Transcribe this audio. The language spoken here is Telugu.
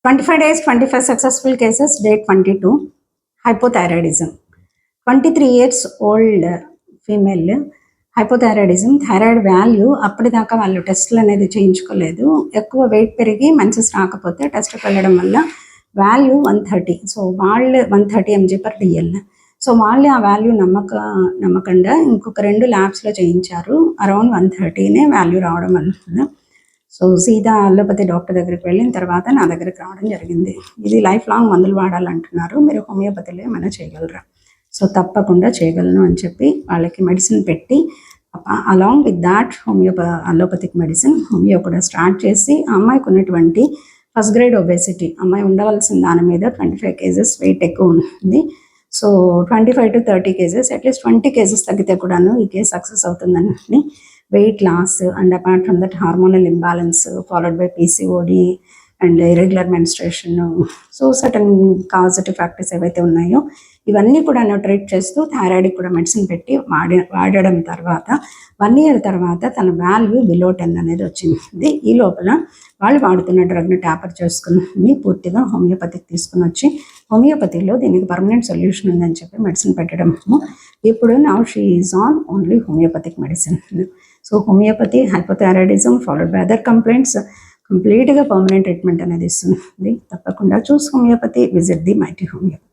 25 days, 25 successful cases, day 22, hypothyroidism. 23 years old female, hypothyroidism. Thyroid value అప్పటిదాకా వాళ్ళు టెస్టులు అనేది చేయించుకోలేదు. ఎక్కువ వెయిట్ పెరిగి మెన్సెస్ రాకపోతే టెస్ట్కి వెళ్ళడం వల్ల వాల్యూ 130. సో వాళ్ళు 130 mg/dl. సో వాళ్ళు ఆ వాల్యూ నమ్మకంగా ఇంకొక 2 ల్యాబ్స్లో చేయించారు. అరౌండ్ 130నే వాల్యూ రావడం వల్ల సో సీదా అల్లోపతి డాక్టర్ దగ్గరికి వెళ్ళిన తర్వాత నా దగ్గరికి రావడం జరిగింది. ఇది లైఫ్ లాంగ్ మందులు వాడాలంటున్నారు, మీరు హోమియోపతిలో ఏమైనా చేయగలరా? సో తప్పకుండా చేయగలను అని చెప్పి వాళ్ళకి మెడిసిన్ పెట్టి along with that allopathic medicine homeo కూడా స్టార్ట్ చేసి ఆ అమ్మాయికి ఉన్నటువంటి ఫస్ట్ గ్రేడ్ ఒబేసిటీ, అమ్మాయి ఉండవలసిన దాని మీద 25 kgs వెయిట్ ఎక్కువ ఉంటుంది. So 25 to 30 kgs, at least 20 kgs తగ్గితే కూడాను ఈ కేసు సక్సెస్ అవుతుందని weight loss and apart from that hormonal imbalance followed by PCOD and irregular menstruation. So certain causative factors ఏవైతే ఉన్నాయో ఇవన్నీ కూడా ట్రీట్ చేస్తూ థైరాయిడ్కి కూడా మెడిసిన్ పెట్టి వాడడం తర్వాత 1 year తర్వాత తన వాల్యూ బిలో 10 అనేది వచ్చింది. ఈ లోపల వాళ్ళు వాడుతున్న డ్రగ్ని ట్యాపర్ చేసుకుని పూర్తిగా హోమియోపతికి తీసుకుని వచ్చి హోమియోపతిలో దీనికి పర్మనెంట్ సొల్యూషన్ ఉందని చెప్పి మెడిసిన్ పెట్టడం. ఇప్పుడు now she is on only homeopathic medicine. So homeopathy hypothyroidism followed by other complaints కంప్లీట్గా పర్మనెంట్ ట్రీట్మెంట్ అనేది ఇస్తుంది. తప్పకుండా choose homeopathy, visit the mighty homeopathy.